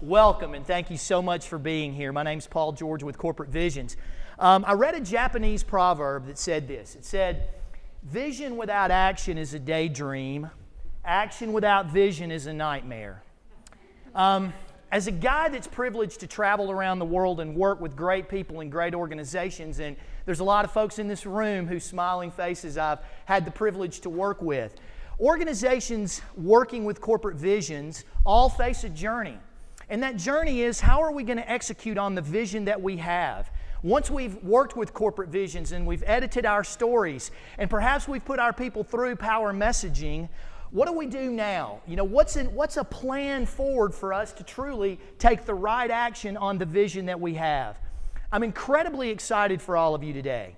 Welcome, and thank you so much for being here. My name's Paul George with Corporate Visions. I read a Japanese proverb that said this. It said, "Vision without action is a daydream. Action without vision is a nightmare." As a guy that's privileged to travel around the world and work with great people and great organizations, and there's a lot of folks in this room whose smiling faces I've had the privilege to work with, organizations working with corporate visions all face a journey. And that journey is, how are we going to execute on the vision that we have? Once we've worked with corporate visions and we've edited our stories and perhaps we've put our people through power messaging, what do we do now? You know, what's a plan forward for us to truly take the right action on the vision that we have? I'm incredibly excited for all of you today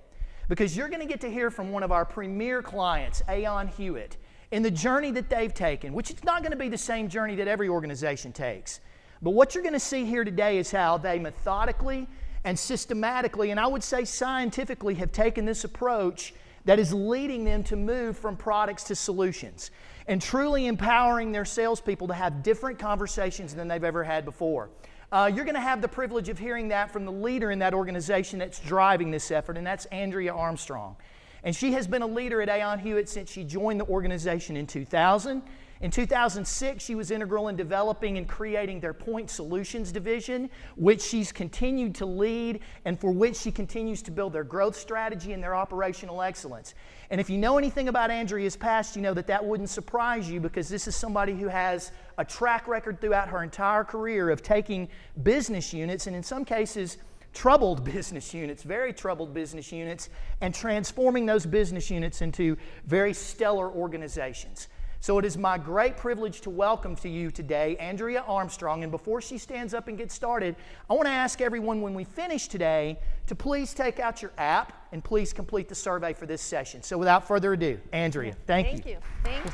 because you're going to get to hear from one of our premier clients, Aon Hewitt, in the journey that they've taken, which is not going to be the same journey that every organization takes. But what you're going to see here today is how they methodically and systematically, and I would say scientifically, have taken this approach that is leading them to move from products to solutions and truly empowering their salespeople to have different conversations than they've ever had before. You're going to have the privilege of hearing that from the leader in that organization that's driving this effort, and that's Andrea Armstrong. And she has been a leader at Aon Hewitt since she joined the organization in 2000. In 2006, she was integral in developing and creating their Point Solutions division, which she's continued to lead and for which she continues to build their growth strategy and their operational excellence. And if you know anything about Andrea's past, you know that wouldn't surprise you because this is somebody who has a track record throughout her entire career of taking business units, and in some cases, troubled business units, very troubled business units, and transforming those business units into very stellar organizations. So it is my great privilege to welcome to you today Andrea Armstrong. And before she stands up and gets started, I want to ask everyone when we finish today to please take out your app and please complete the survey for this session. So without further ado, Andrea, thank you. Thank you.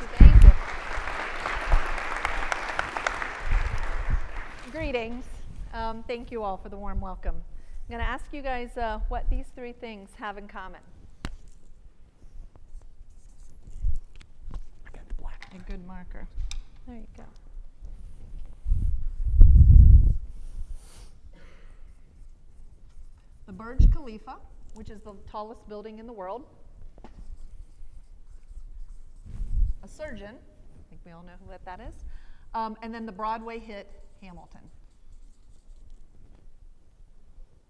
Greetings. Thank you all for the warm welcome. I'm going to ask you guys what these three things have in common. A good marker. There you go. The Burj Khalifa, which is the tallest building in the world. A surgeon, I think we all know who that is. And then the Broadway hit Hamilton.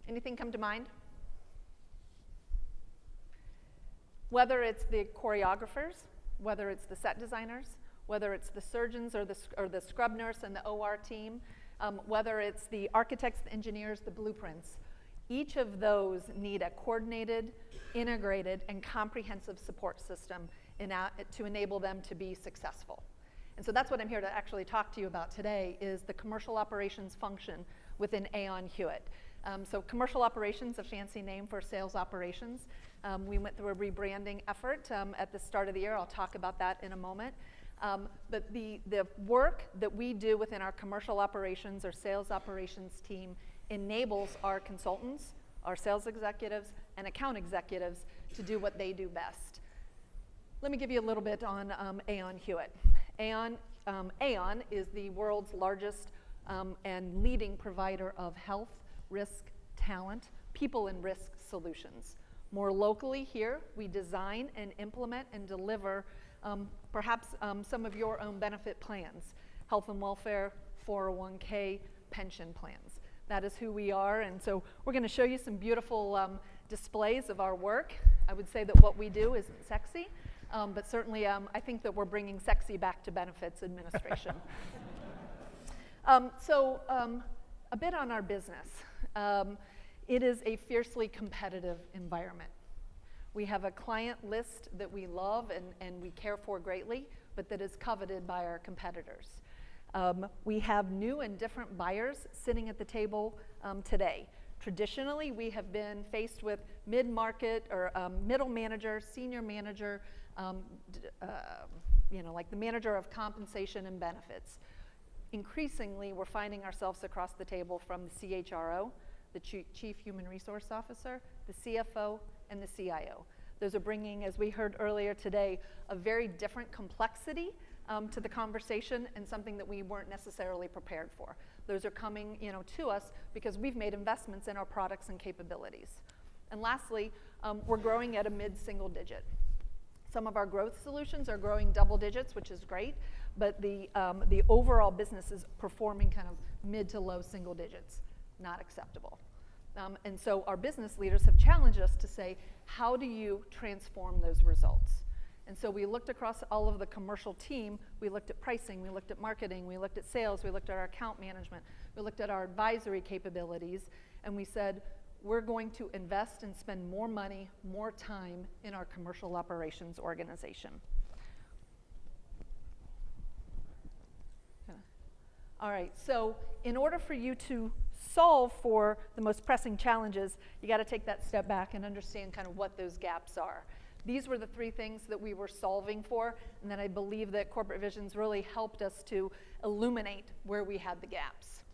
Anything come to mind? Whether it's the choreographers, whether it's the set designers, whether it's the surgeons or the scrub nurse and the OR team, whether it's the architects, the engineers, the blueprints, each of those need a coordinated, integrated, and comprehensive support system to enable them to be successful. And so that's what I'm here to actually talk to you about today is the commercial operations function within Aon Hewitt. So commercial operations, a fancy name for sales operations. We went through a rebranding effort at the start of the year. I'll talk about that in a moment. But the work that we do within our commercial operations or sales operations team enables our consultants, our sales executives, and account executives to do what they do best. Let me give you a little bit on Aon Hewitt. Aon is the world's largest and leading provider of health, risk, talent, people and risk solutions. More locally here, we design and implement and deliver perhaps some of your own benefit plans, health and welfare, 401k, pension plans. That is who we are, and so we're going to show you some beautiful displays of our work. I would say that what we do isn't sexy, but certainly I think that we're bringing sexy back to benefits administration. A bit on our business. It is a fiercely competitive environment. We have a client list that we love and we care for greatly, but that is coveted by our competitors. We have new and different buyers sitting at the table today. Traditionally, we have been faced with mid-market or middle manager, senior manager, like the manager of compensation and benefits. Increasingly, we're finding ourselves across the table from the CHRO, the Chief Human Resource Officer, the CFO, and the CIO. Those are bringing, as we heard earlier today, a very different complexity to the conversation and something that we weren't necessarily prepared for. Those are coming, to us because we've made investments in our products and capabilities. And lastly, we're growing at a mid-single digit. Some of our growth solutions are growing double digits, which is great, but the overall business is performing kind of mid to low single digits. Not acceptable. And so our business leaders have challenged us to say, how do you transform those results? And so we looked across all of the commercial team. We looked at pricing, we looked at marketing, we looked at sales, we looked at our account management, we looked at our advisory capabilities, and we said, we're going to invest and spend more money, more time in our commercial operations organization. All right, so in order for you to solve for the most pressing challenges, you got to take that step back and understand kind of what those gaps are. These were the three things that we were solving for, and then I believe that Corporate Visions really helped us to illuminate where we had the gaps.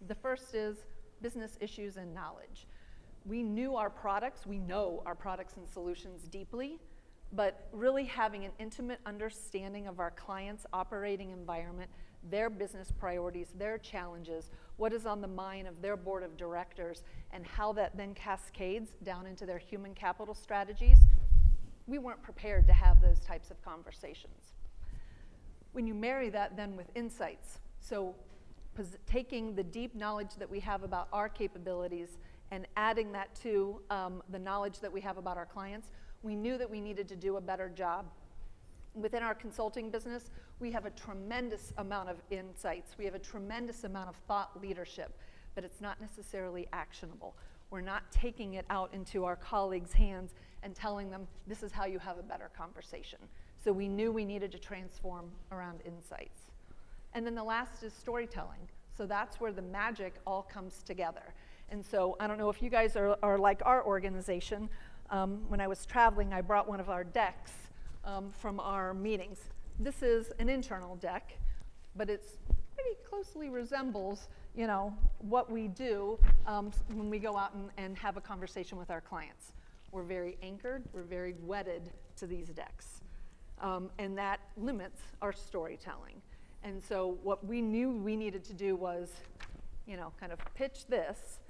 The first is business issues and knowledge. We knew our products, we know our products and solutions deeply, but really having an intimate understanding of our clients' operating environment, their business priorities, their challenges, what is on the mind of their board of directors, and how that then cascades down into their human capital strategies, we weren't prepared to have those types of conversations. When you marry that then with insights, so taking the deep knowledge that we have about our capabilities and adding that to the knowledge that we have about our clients, we knew that we needed to do a better job. Within our consulting business, we have a tremendous amount of insights. We have a tremendous amount of thought leadership, but it's not necessarily actionable. We're not taking it out into our colleagues' hands and telling them, this is how you have a better conversation. So we knew we needed to transform around insights. And then the last is storytelling. So that's where the magic all comes together. And so I don't know if you guys are like our organization. When I was traveling, I brought one of our decks from our meetings. This is an internal deck, but it's pretty closely resembles, what we do when we go out and have a conversation with our clients. We're very anchored, we're very wedded to these decks. And that limits our storytelling. And so what we knew we needed to do was, kind of pitch this,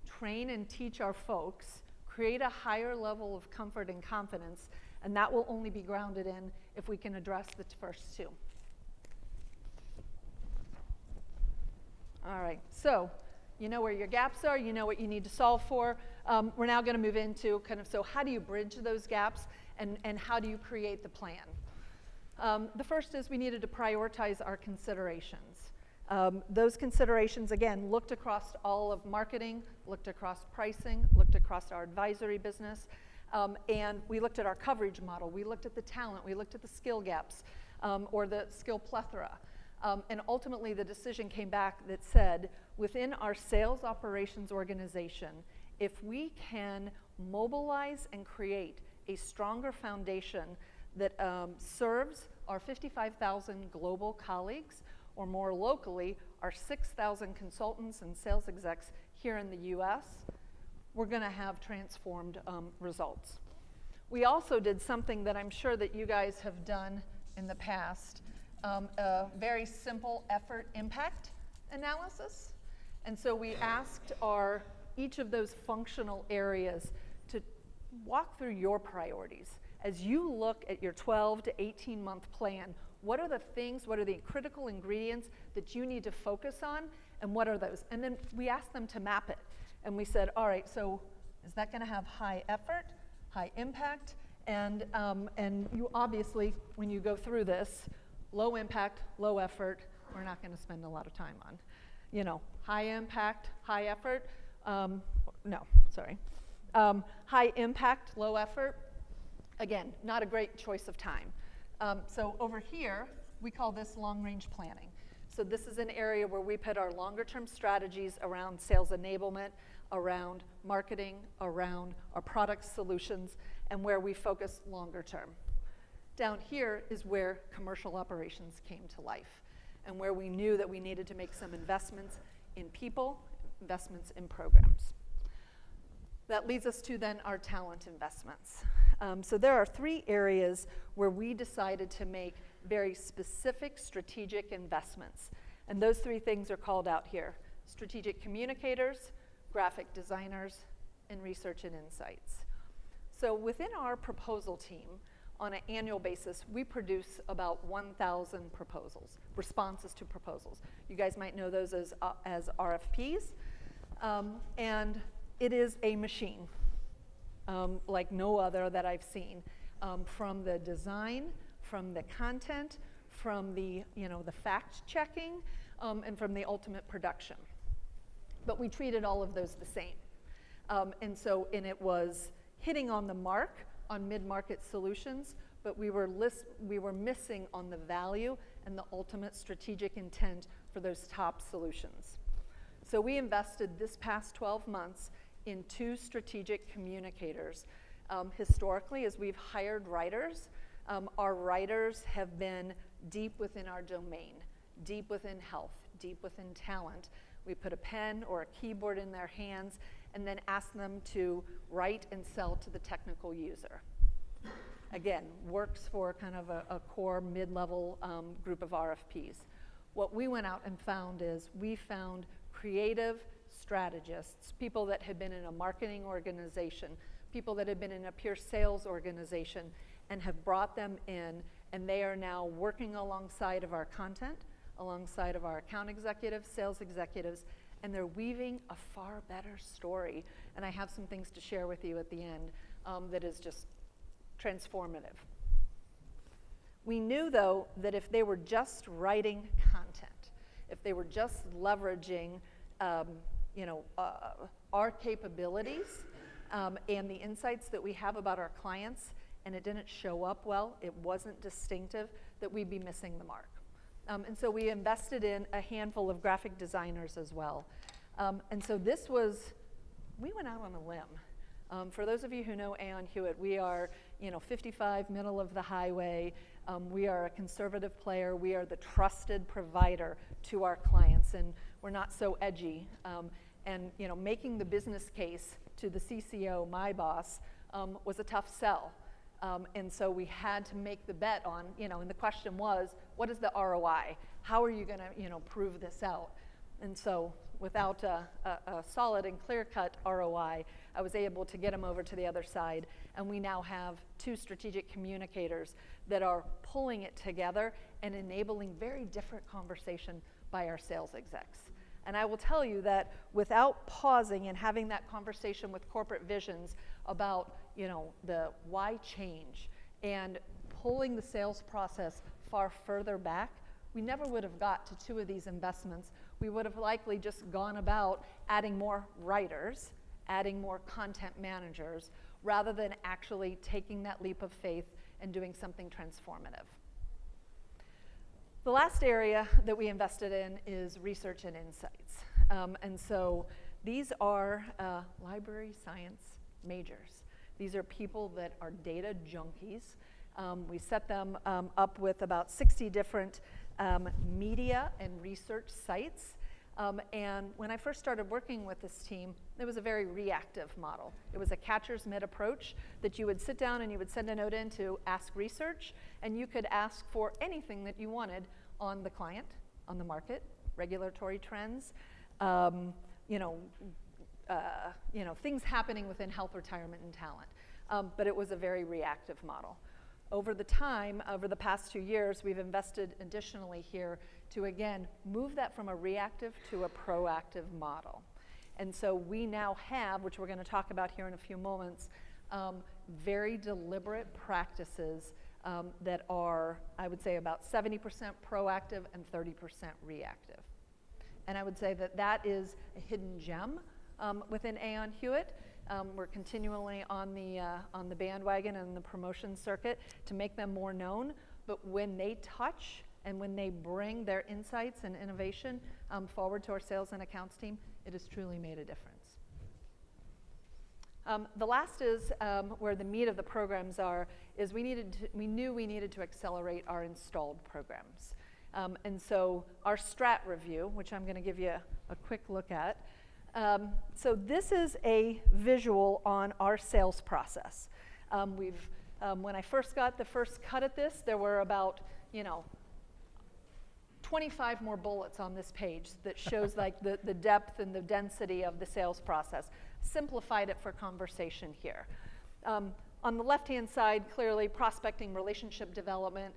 train and teach our folks, create a higher level of comfort and confidence, and that will only be grounded in if we can address the first two. All right, so you know where your gaps are, you know what you need to solve for. We're now going to move into so how do you bridge those gaps and how do you create the plan? The first is we needed to prioritize our considerations. Those considerations, again, looked across all of marketing, looked across pricing, looked across our advisory business, and we looked at our coverage model. We looked at the talent. We looked at the skill gaps or the skill plethora. And ultimately, the decision came back that said, within our sales operations organization, if we can mobilize and create a stronger foundation that serves our 55,000 global colleagues, or more locally, our 6,000 consultants and sales execs here in the US, we're going to have transformed results. We also did something that I'm sure that you guys have done in the past, a very simple effort impact analysis. And so we asked each of those functional areas to walk through your priorities. As you look at your 12 to 18 month plan, what are the things, what are the critical ingredients that you need to focus on, and what are those? And then we asked them to map it. And we said, all right, so is that going to have high effort, high impact? And you obviously, when you go through this, low impact, low effort, we're not going to spend a lot of time on. High impact, high effort, high impact, low effort, again, not a great choice of time. So over here, we call this long-range planning. So this is an area where we put our longer-term strategies around sales enablement, around marketing, around our product solutions, and where we focus longer term. Down here is where commercial operations came to life, and where we knew that we needed to make some investments in people, investments in programs. That leads us to then our talent investments. So there are 3 areas where we decided to make very specific strategic investments. And those 3 things are called out here. strategic communicators, graphic designers, and research and insights. So within our proposal team, on an annual basis, we produce about 1,000 proposals, responses to proposals. You guys might know those as RFPs. And it is a machine, like no other that I've seen, from the design, from the content, from the fact checking, and from the ultimate production. But we treated all of those the same. And it was hitting on the mark on mid-market solutions, but we were missing on the value and the ultimate strategic intent for those top solutions. So we invested this past 12 months in 2 strategic communicators. Historically, as we've hired writers, our writers have been deep within our domain, deep within health, deep within talent. We put a pen or a keyboard in their hands and then ask them to write and sell to the technical user. Again, works for kind of a core mid-level group of RFPs. What we went out and found is we found creative strategists, people that had been in a marketing organization, people that had been in a pure sales organization, and have brought them in, and they are now working alongside of our content, alongside of our account executives, sales executives, and they're weaving a far better story. And I have some things to share with you at the end that is just transformative. We knew, though, that if they were just writing content, if they were just leveraging our capabilities and the insights that we have about our clients, and it didn't show up well, it wasn't distinctive, that we'd be missing the mark. And so we invested in a handful of graphic designers as well. And so we went out on a limb. For those of you who know Aon Hewitt, we are 55, middle of the highway. We are a conservative player. We are the trusted provider to our clients, and we're not so edgy. And making the business case to the CCO, my boss, was a tough sell. And so we had to make the bet on, and the question was, what is the ROI? How are you going to, prove this out? And so without a solid and clear-cut ROI, I was able to get them over to the other side. And we now have 2 strategic communicators that are pulling it together and enabling very different conversation by our sales execs. And I will tell you that without pausing and having that conversation with corporate visions about, the why change and pulling the sales process far further back, we never would have got to 2 of these investments. We would have likely just gone about adding more writers, adding more content managers, rather than actually taking that leap of faith and doing something transformative. The last area that we invested in is research and insights. And so these are library science majors. These are people that are data junkies. We set them up with about 60 different media and research sites. And when I first started working with this team, it was a very reactive model. It was a catcher's mitt approach that you would sit down and you would send a note in to ask research, and you could ask for anything that you wanted on the client, on the market, regulatory trends, things happening within health, retirement, and talent. But it was a very reactive model. Over the past 2 years, we've invested additionally here to, again, move that from a reactive to a proactive model. And so we now have, which we're going to talk about here in a few moments, very deliberate practices that are, I would say, about 70% proactive and 30% reactive. And I would say that is a hidden gem within Aon Hewitt. We're continually on the bandwagon and the promotion circuit to make them more known. But when they touch and when they bring their insights and innovation forward to our sales and accounts team, it has truly made a difference. The last is where the meat of the programs is we knew we needed to accelerate our installed programs. And so our Strat review, which I'm going to give you a quick look at. So this is a visual on our sales process. When I first got the first cut at this, there were about 25 more bullets on this page that shows like the depth and the density of the sales process. Simplified it for conversation here. On the left-hand side, clearly prospecting, relationship development,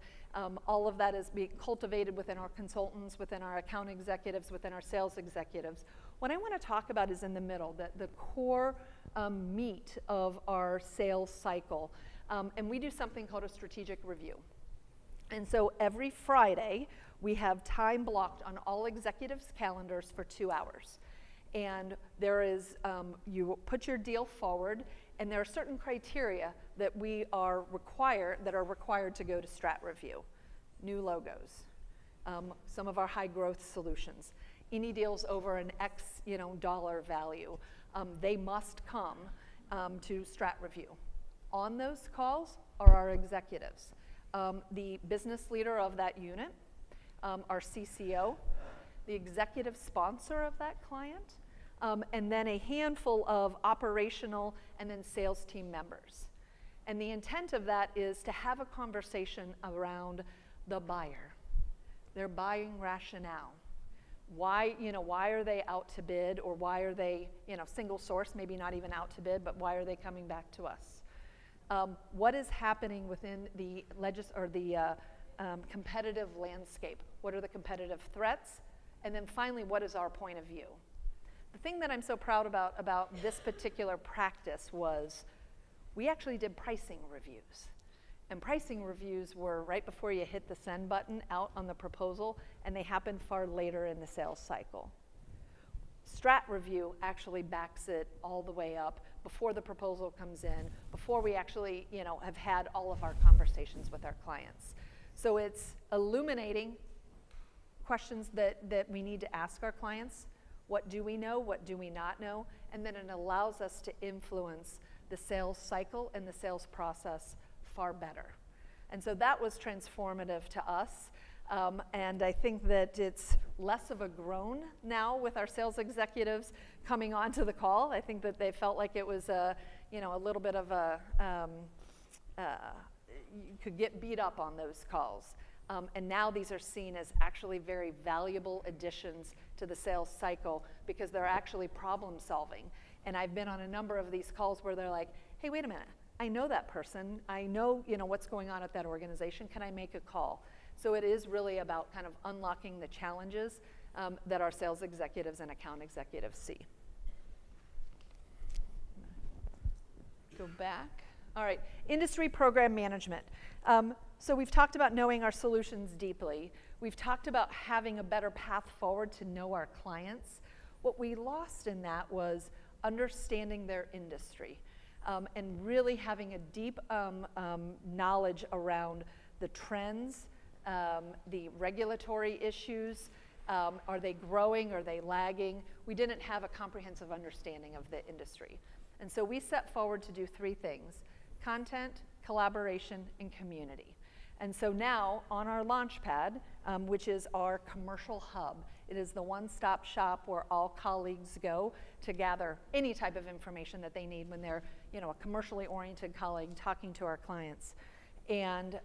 all of that is being cultivated within our consultants, within our account executives, within our sales executives. What I want to talk about is in the middle, the core meat of our sales cycle. And we do something called a strategic review. And so every Friday, we have time blocked on all executives' calendars for 2 hours. And there is, you put your deal forward, and there are certain criteria that are required to go to Strat review. New logos, some of our high growth solutions, any deals over an X dollar value, they must come to Strat review. On those calls are our executives, the business leader of that unit, our CCO, the executive sponsor of that client, and then a handful of operational and then sales team members. And the intent of that is to have a conversation around the buyer, their buying rationale. Why are they out to bid, or why are they, single source, maybe not even out to bid, but why are they coming back to us? What is happening within the competitive landscape? What are the competitive threats? And then finally, what is our point of view? The thing that I'm so proud about this particular practice was we actually did pricing reviews. And pricing reviews were right before you hit the send button out on the proposal, and they happened far later in the sales cycle. Strat review actually backs it all the way up before the proposal comes in, before we actually have had all of our conversations with our clients. So it's illuminating questions that we need to ask our clients. What do we know? What do we not know? And then it allows us to influence the sales cycle and the sales process far better. And so that was transformative to us. And I think that it's less of a groan now with our sales executives coming onto the call. I think that they felt like it was a little bit of you could get beat up on those calls. And now these are seen as actually very valuable additions to the sales cycle because they're actually problem solving. And I've been on a number of these calls where they're like, hey, wait a minute, I know that person. I know, what's going on at that organization. Can I make a call? So it is really about kind of unlocking the challenges that our sales executives and account executives see. Go back. All right, industry program management. So we've talked about knowing our solutions deeply. We've talked about having a better path forward to know our clients. What we lost in that was understanding their industry and really having a deep knowledge around the trends, the regulatory issues. Are they growing? Are they lagging? We didn't have a comprehensive understanding of the industry. And so we set forward to do 3 things: content, collaboration, and community. And so now on our Launchpad, which is our commercial hub, it is the one-stop shop where all colleagues go to gather any type of information that they need when they're, a commercially oriented colleague talking to our clients. And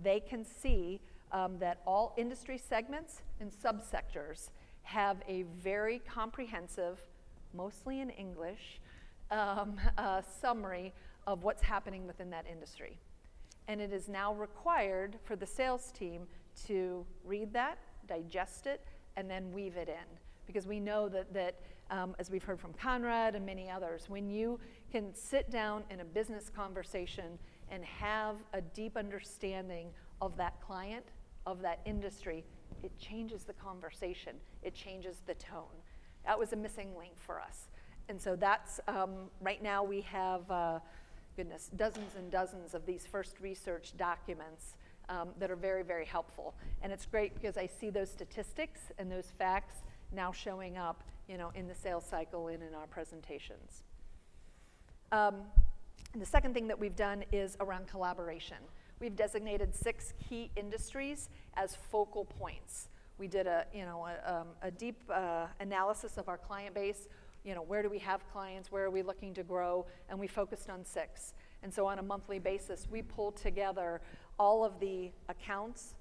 they can see that all industry segments and subsectors have a very comprehensive, mostly in English, summary of what's happening within that industry. And it is now required for the sales team to read that, digest it, and then weave it in. Because we know that as we've heard from Conrad and many others, when you can sit down in a business conversation and have a deep understanding of that client, of that industry, it changes the conversation. It changes the tone. That was a missing link for us. And so that's, right now we have, dozens and dozens of these first research documents that are very, very helpful. And it's great because I see those statistics and those facts now showing up, in the sales cycle and in our presentations. The second thing that we've done is around collaboration. We've designated 6 key industries as focal points. We did a deep analysis of our client base. Where do we have clients? Where are we looking to grow? And we focused on 6. And so on a monthly basis, we pulled together all of the accounts,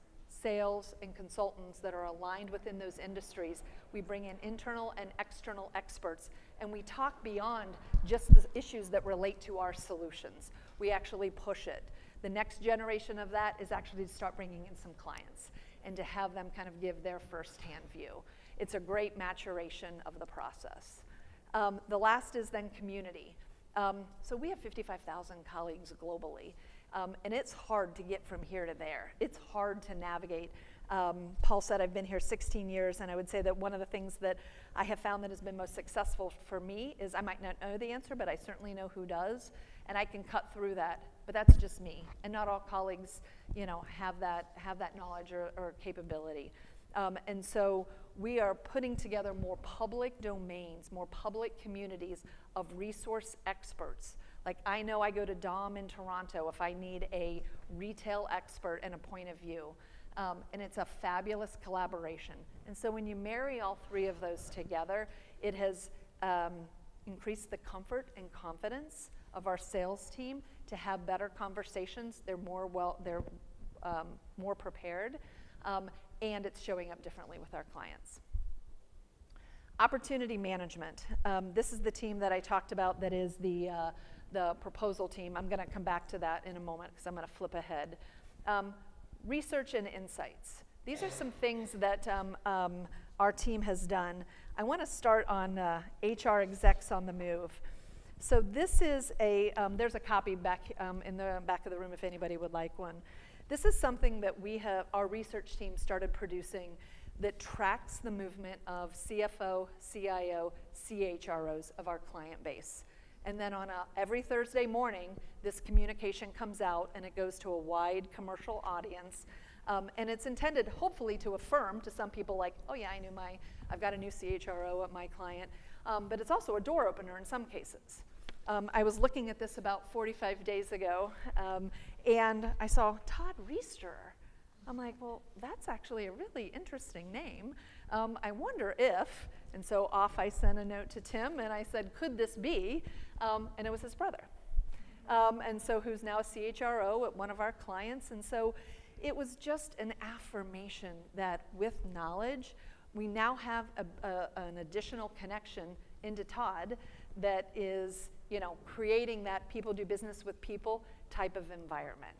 sales, and consultants that are aligned within those industries. We bring in internal and external experts, and we talk beyond just the issues that relate to our solutions. We actually push it. The next generation of that is actually to start bringing in some clients and to have them kind of give their firsthand view. It's a great maturation of the process. The last is then community. So we have 55,000 colleagues globally, and it's hard to get from here to there. It's hard to navigate. Paul said I've been here 16 years, and I would say that one of the things that I have found that has been most successful for me is I might not know the answer, but I certainly know who does, and I can cut through that. But that's just me, and not all colleagues, have that knowledge or capability. And so we are putting together more public domains, more public communities of resource experts. Like I know I go to Dom in Toronto if I need a retail expert and a point of view. And it's a fabulous collaboration. And so when you marry all three of those together, it has increased the comfort and confidence of our sales team to have better conversations. They're more prepared, and it's showing up differently with our clients. Opportunity management. This is the team that I talked about that is the proposal team. I'm going to come back to that in a moment because I'm going to flip ahead. Research and insights. These are some things that our team has done. I want to start on HR execs on the move. So this is there's a copy back in the back of the room if anybody would like one. This is something that our research team started producing that tracks the movement of CFO, CIO, CHROs of our client base. And then on every Thursday morning, this communication comes out and it goes to a wide commercial audience. And it's intended, hopefully, to affirm to some people like, oh yeah, I've got a new CHRO at my client. But it's also a door opener in some cases. I was looking at this about 45 days ago, and I saw Todd Reister. I'm like, well, that's actually a really interesting name. I wonder if, and so off I sent a note to Tim, and I said, could this be? And it was his brother. And so who's now a CHRO at one of our clients. And so it was just an affirmation that with knowledge, we now have an additional connection into Todd that is, creating that people do business with people type of environment.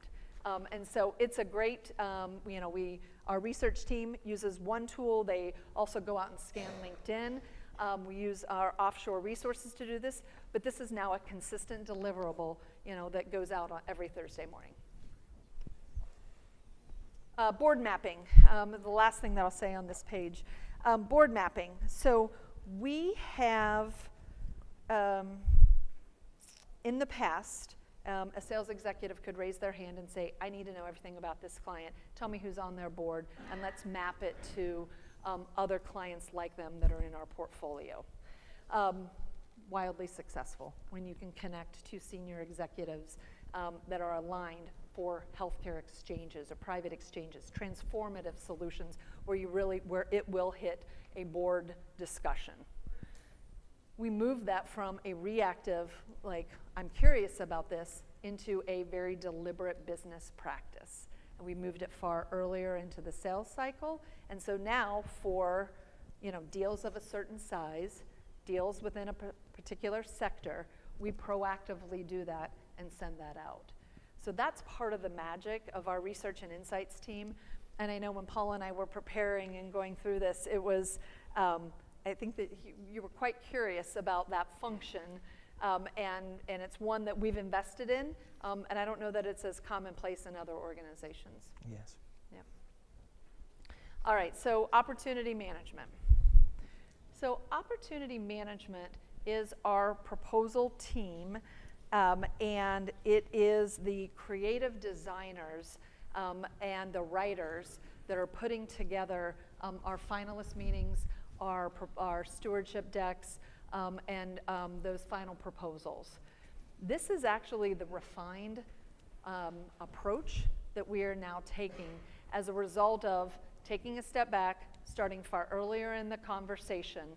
And so it's a great, our research team uses one tool. They also go out and scan LinkedIn. We use our offshore resources to do this, but this is now a consistent deliverable, that goes out on every Thursday morning. Board mapping, the last thing that I'll say on this page. Board mapping. So we have, in the past, a sales executive could raise their hand and say, I need to know everything about this client. Tell me who's on their board, and let's map it to other clients like them that are in our portfolio. Wildly successful when you can connect two senior executives that are aligned for healthcare exchanges or private exchanges, transformative solutions where it will hit a board discussion. We moved that from a reactive, like, I'm curious about this, into a very deliberate business practice. And we moved it far earlier into the sales cycle. And so now for, deals of a certain size, deals within a particular sector, we proactively do that and send that out. So that's part of the magic of our research and insights team. And I know when Paul and I were preparing and going through this, it was, I think that you were quite curious about that function, and it's one that we've invested in, and I don't know that it's as commonplace in other organizations. Yes. Yeah. All right, so opportunity management. So opportunity management is our proposal team, and it is the creative designers and the writers that are putting together our finalist meetings, our stewardship decks, and those final proposals. This is actually the refined approach that we are now taking as a result of taking a step back, starting far earlier in the conversation,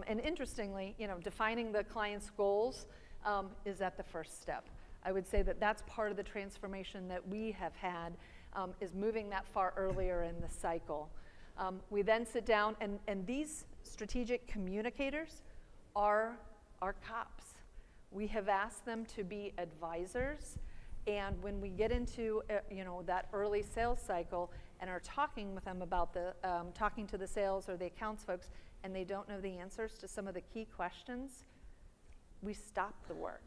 and interestingly, defining the client's goals is at the first step. I would say that that's part of the transformation that we have had is moving that far earlier in the cycle. We then sit down, and these strategic communicators are our cops. We have asked them to be advisors, and when we get into that early sales cycle and are talking with them about talking to the sales or the accounts folks, and they don't know the answers to some of the key questions, we stop the work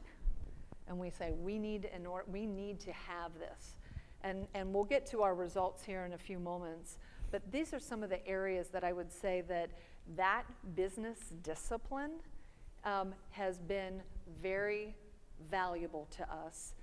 and we say we need to have this, and we'll get to our results here in a few moments. But these are some of the areas that I would say that business discipline has been very valuable to us,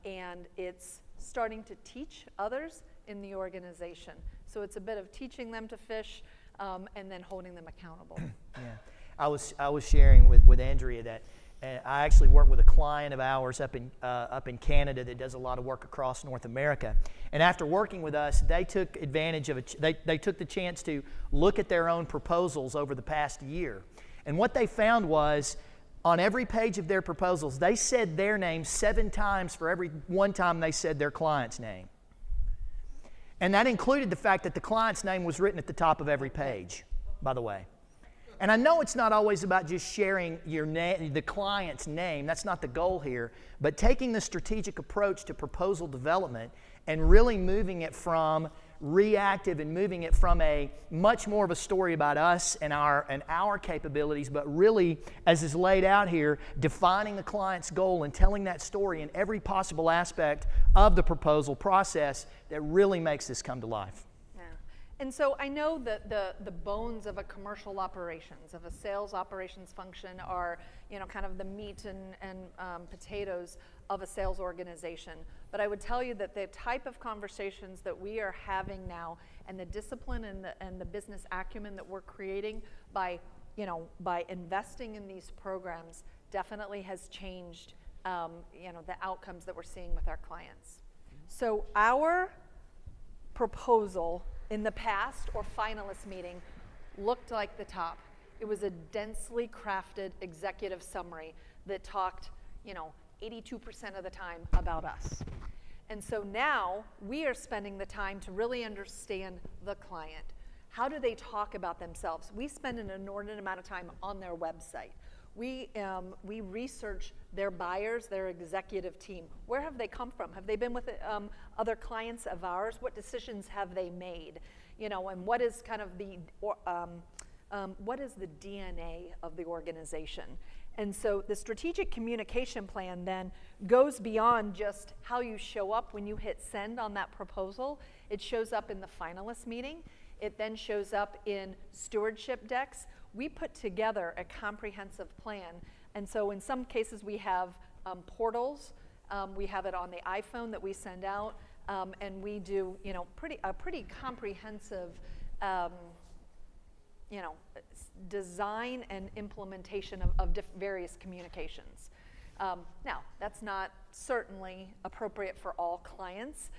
and it's starting to teach others in the organization. So it's a bit of teaching them to fish and then holding them accountable. Yeah, I was sharing with Andrea that I actually work with a client of ours up in Canada that does a lot of work across North America. And after working with us, they took advantage of they took the chance to look at their own proposals over the past year. And what they found was, on every page of their proposals, they said their name 7 times for every one time they said their client's name. And that included the fact that the client's name was written at the top of every page, by the way. And I know it's not always about just sharing the client's name. That's not the goal here. But taking the strategic approach to proposal development and really moving it from reactive and moving it from a much more of a story about us and our capabilities, but really, as is laid out here, defining the client's goal and telling that story in every possible aspect of the proposal process that really makes this come to life. And so I know that the bones of a commercial operations, of a sales operations function are, kind of the meat and potatoes of a sales organization. But I would tell you that the type of conversations that we are having now, and the discipline and the business acumen that we're creating by investing in these programs definitely has changed, the outcomes that we're seeing with our clients. So our proposal in the past or finalist meeting looked like the top. It was a densely crafted executive summary that talked, 82% of the time about us. And so now we are spending the time to really understand the client. How do they talk about themselves? We spend an inordinate amount of time on their website. We research their buyers, their executive team. Where have they come from? Have they been with other clients of ours? What decisions have they made? And what is kind of what is the DNA of the organization? And so the strategic communication plan then goes beyond just how you show up when you hit send on that proposal. It shows up in the finalist meeting. It then shows up in stewardship decks. We put together a comprehensive plan. And so in some cases we have portals. We have it on the iPhone that we send out. And we do, a pretty comprehensive, design and implementation of various communications. Now, that's not certainly appropriate for all clients.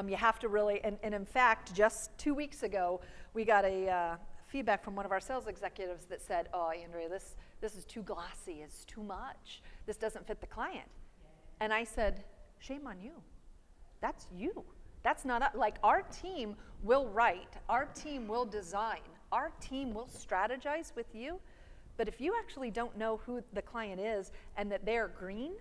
You have to really, and in fact, just 2 weeks ago, we got a feedback from one of our sales executives that said, "Oh, Andrea, this is too glossy. It's too much. This doesn't fit the client." And I said, "Shame on you. That's you. That's not like our team will write, our team will design, our team will strategize with you. But if you actually don't know who the client is and that they're green,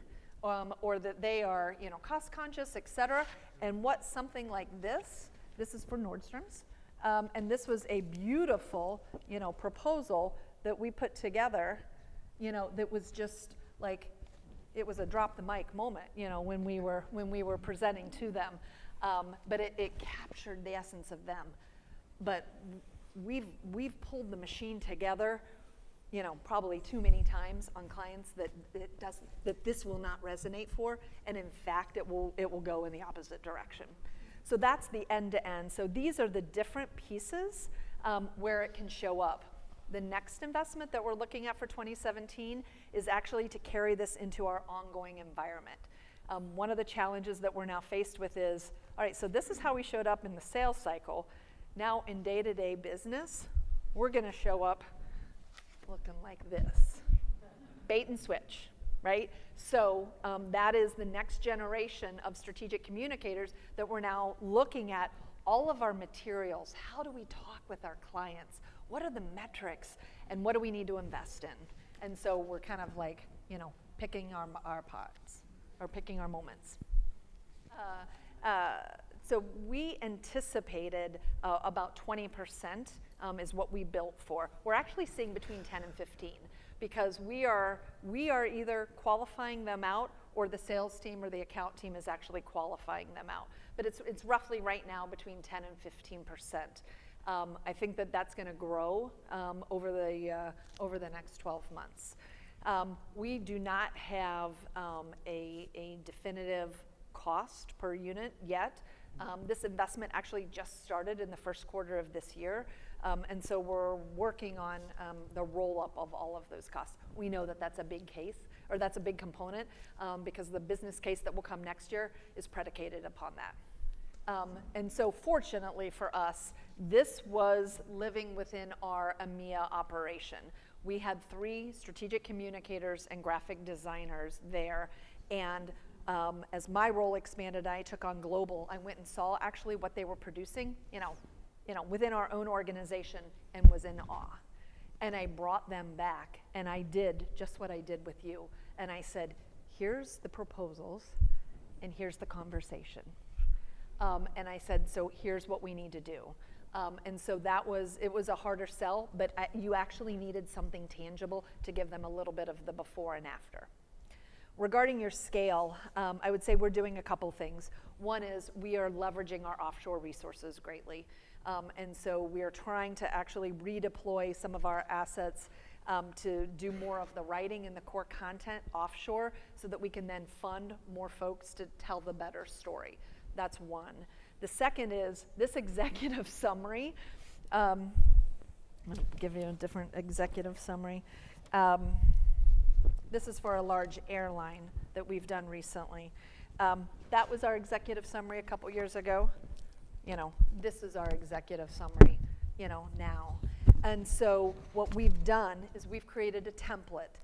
or that they are, cost conscious, et cetera, and what something like this is for Nordstrom's, and this was a beautiful, proposal that we put together, that was just like, it was a drop the mic moment, when we were presenting to them, but it captured the essence of them. But we've pulled the machine together, probably too many times on clients that this will not resonate for, and in fact it will go in the opposite direction. So that's the end to end. So these are the different pieces where it can show up. The next investment that we're looking at for 2017 is actually to carry this into our ongoing environment. One of the challenges that we're now faced with is, all right, so this is how we showed up in the sales cycle. Now in day-to-day business, we're going to show up looking like this. Bait and switch, right? So that is the next generation of strategic communicators that we're now looking at all of our materials. How do we talk with our clients? What are the metrics? And what do we need to invest in? And so we're kind of like, picking our parts, or picking our moments. So we anticipated about 20% is what we built for. We're actually seeing between 10 and 15 because we are either qualifying them out or the sales team or the account team is actually qualifying them out. But it's roughly right now between 10 and 15%. I think that's going to grow over the next 12 months. We do not have a definitive cost per unit yet. This investment actually just started in the first quarter of this year, and so we're working on the roll-up of all of those costs. We know that's a big case, or that's a big component, because the business case that will come next year is predicated upon that. And so fortunately for us, this was living within our EMEA operation. We had 3 strategic communicators and graphic designers there, and as my role expanded, I took on global. I went and saw actually what they were producing, within our own organization, and was in awe. And I brought them back, and I did just what I did with you. And I said, here's the proposals, and here's the conversation. And I said, so here's what we need to do. And so it was a harder sell, but you actually needed something tangible to give them a little bit of the before and after. Regarding your scale, I would say we're doing a couple things. One is we are leveraging our offshore resources greatly. And so we are trying to actually redeploy some of our assets to do more of the writing and the core content offshore so that we can then fund more folks to tell the better story. That's one. The second is this executive summary. I'm going to give you a different executive summary. This is for a large airline that we've done recently. That was our executive summary a couple years ago. This is our executive summary, now. And so what we've done is we've created a template.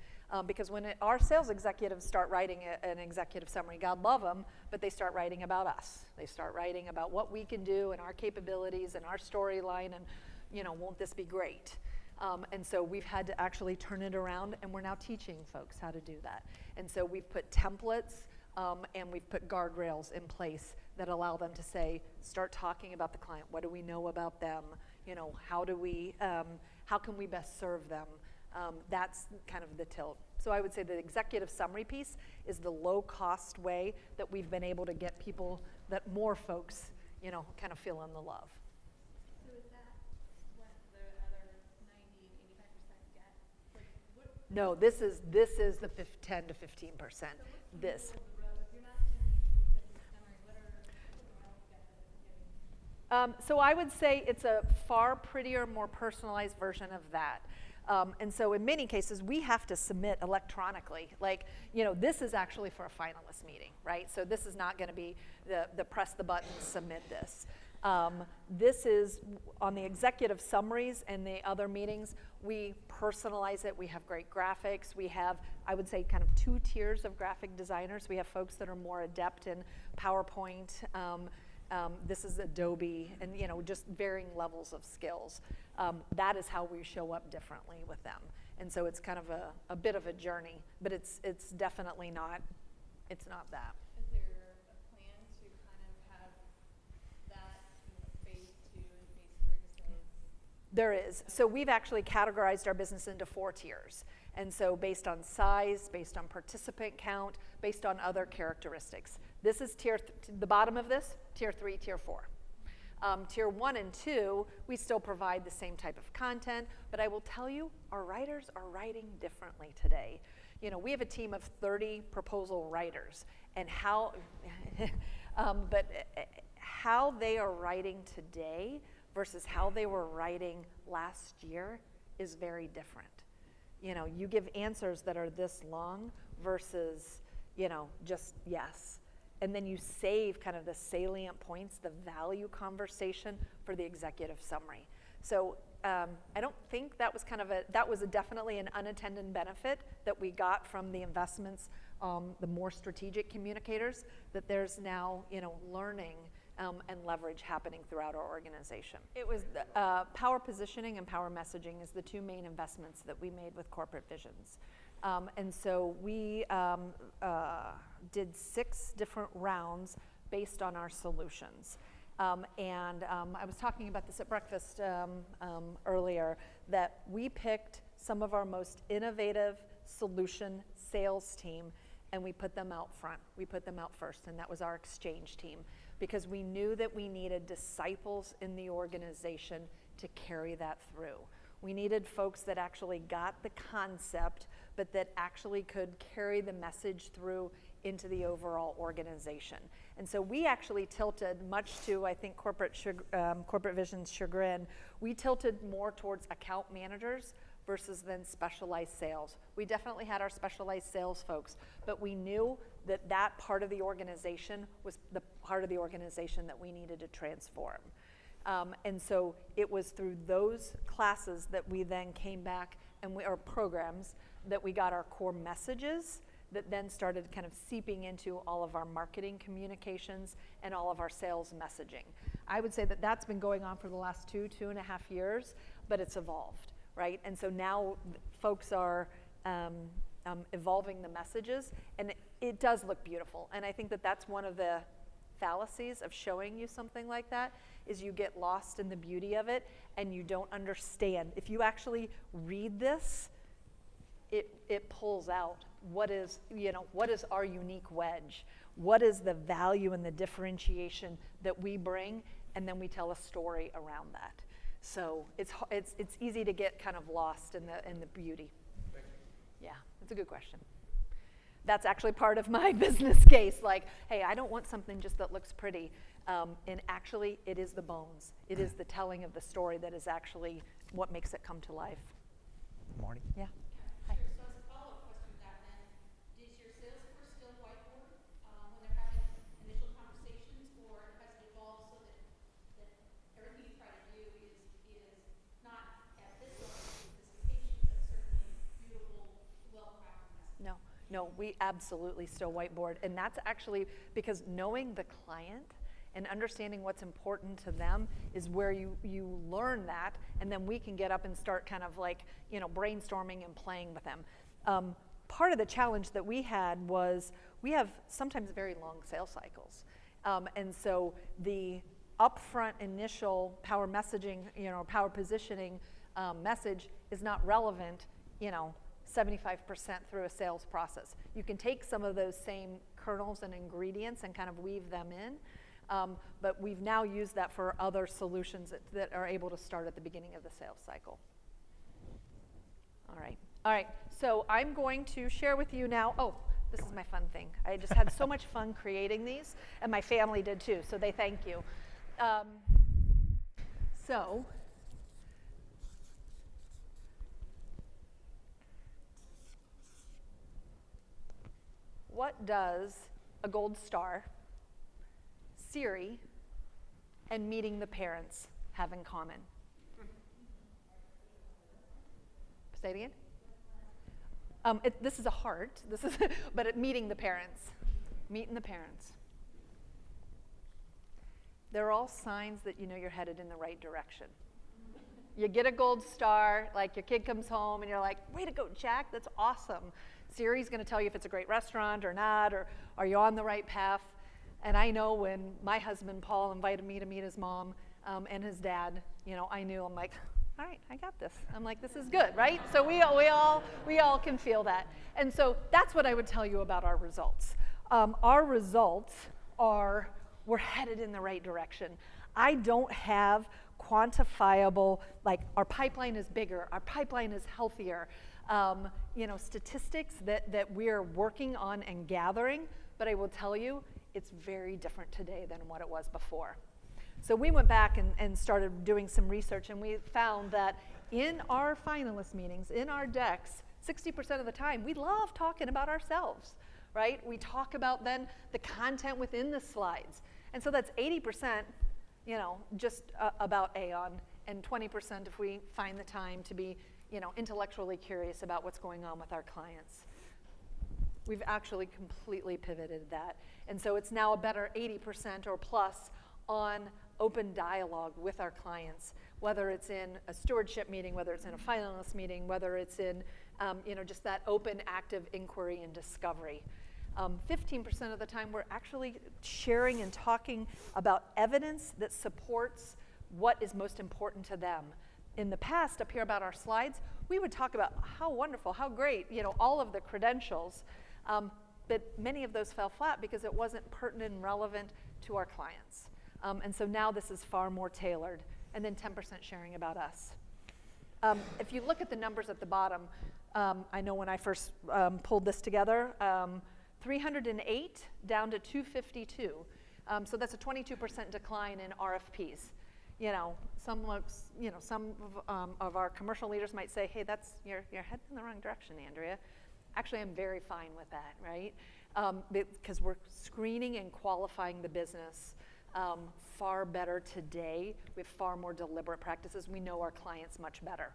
Because when our sales executives start writing an executive summary, God love them, but they start writing about us. They start writing about what we can do and our capabilities and our storyline and, won't this be great? And so we've had to actually turn it around, and we're now teaching folks how to do that. And so we've put templates and we've put guardrails in place that allow them to start talking about the client. What do we know about them? How can we best serve them? That's kind of the tilt. So I would say the executive summary piece is the low-cost way that we've been able to get people, that more folks, kind of feel in the love. So is that what the other 90 and 85% get? Like, No, this is the 10 to 15%. So This. if you're not doing the executive summary, what else get that it's giving? So I would say it's a far prettier, more personalized version of that. And so in many cases, we have to submit electronically. This is actually for a finalist meeting, right? So this is not going to be the press the button, submit this. This is on the executive summaries and the other meetings, we personalize it. We have great graphics. We have, I would say, kind of 2 tiers of graphic designers. We have folks that are more adept in PowerPoint. This is Adobe, and just varying levels of skills. That is how we show up differently with them, and so it's kind of a bit of a journey, but it's definitely not. It's not that. Is there a plan to kind of have that phase 2 and phase 3? There is. So we've actually categorized our business into 4 tiers, and so based on size, based on participant count, based on other characteristics. This is the bottom of this, tier 3, tier 4. Tier 1 and 2, we still provide the same type of content, but I will tell you, our writers are writing differently today. We have a team of 30 proposal writers, and how they are writing today versus how they were writing last year is very different. You give answers that are this long versus, just yes. And then you save kind of the salient points, the value conversation for the executive summary. So I don't think that was that was definitely an unintended benefit that we got from the investments, the more strategic communicators, that there's now, learning and leverage happening throughout our organization. It was power positioning and power messaging is the two main investments that we made with Corporate Visions. And so we did 6 different rounds based on our solutions. And I was talking about this at breakfast earlier, that we picked some of our most innovative solution sales team and we put them out front. We put them out first, and that was our exchange team, because we knew that we needed disciples in the organization to carry that through. We needed folks that actually got the concept, but that actually could carry the message through into the overall organization. And so we actually tilted, much to, I think, Corporate Vision's chagrin, we tilted more towards account managers versus then specialized sales. We definitely had our specialized sales folks, but we knew that that part of the organization was the part of the organization that we needed to transform. And so it was through those classes that we then came back or programs that we got our core messages that then started kind of seeping into all of our marketing communications and all of our sales messaging. I would say that that's been going on for the last 2.5 years, but it's evolved, right? And so now folks are evolving the messages, and it does look beautiful. And I think that that's one of the fallacies of showing you something like that, is you get lost in the beauty of it and you don't understand. If you actually read this, it pulls out what is our unique wedge, what is the value and the differentiation that we bring, and then we tell a story around that. So it's easy to get kind of lost in the beauty. Thank you. Yeah, that's a good question. That's actually part of my business case. Like, hey, I don't want something just that looks pretty. And actually, it is the bones. It is the telling of the story that is actually what makes it come to life. Marty? Yeah. Sure. So as a follow-up question to that then, does your sales force still whiteboard when they're having initial conversations, or has it evolved so that everything you try to do is not at this level of sophistication, but certainly beautiful, well-crafted message? No, we absolutely still whiteboard. And that's actually because knowing the client and understanding what's important to them is where you learn that, and then we can get up and start kind of like, brainstorming and playing with them. Part of the challenge that we had was we have sometimes very long sales cycles. And so the upfront initial power messaging, power positioning message is not relevant, 75% through a sales process. You can take some of those same kernels and ingredients and kind of weave them in. But we've now used that for other solutions that are able to start at the beginning of the sales cycle. All right, so I'm going to share with you now, this is my fun thing. I just had so much fun creating these, and my family did too, so they thank you. So, what does a gold star, Siri, and meeting the parents have in common? Say it again? This is a heart, but meeting the parents. Meeting the parents. They're all signs that you know you're headed in the right direction. You get a gold star, like your kid comes home and you're like, way to go, Jack, that's awesome. Siri's gonna tell you if it's a great restaurant or not, or are you on the right path? And I know when my husband, Paul, invited me to meet his mom and his dad, I knew, I'm like, all right, I got this. I'm like, this is good, right? So we all can feel that. And so that's what I would tell you about our results. Our results are, we're headed in the right direction. I don't have quantifiable, like our pipeline is bigger, our pipeline is healthier, statistics that we're working on and gathering, but I will tell you, it's very different today than what it was before. So we went back and started doing some research, and we found that in our finalist meetings, in our decks, 60% of the time, we love talking about ourselves, right? We talk about then the content within the slides. And so that's 80%, just about Aon, and 20% if we find the time to be, intellectually curious about what's going on with our clients. We've actually completely pivoted that. And so it's now a better 80% or plus on open dialogue with our clients, whether it's in a stewardship meeting, whether it's in a finalist meeting, whether it's in just that open, active inquiry and discovery. 15% of the time we're actually sharing and talking about evidence that supports what is most important to them. In the past, up here about our slides, we would talk about how wonderful, how great, all of the credentials, but many of those fell flat because it wasn't pertinent and relevant to our clients. And so now this is far more tailored. And then 10% sharing about us. If you look at the numbers at the bottom, I know when I first pulled this together, 308 down to 252. So that's a 22% decline in RFPs. Some of our commercial leaders might say, hey, you're heading in the wrong direction, Andrea. Actually, I'm very fine with that, right? Because we're screening and qualifying the business far better today. We have far more deliberate practices. We know our clients much better.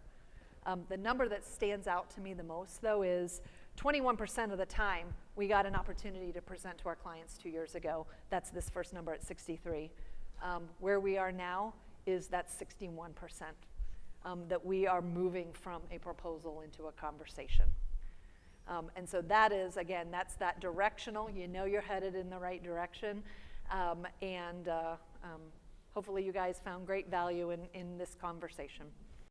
The number that stands out to me the most, though, is 21% of the time we got an opportunity to present to our clients 2 years ago. That's this first number at 63. Where we are now is that 61%, that we are moving from a proposal into a conversation. And so that is, again, that's that directional. You're headed in the right direction. And hopefully you guys found great value in this conversation.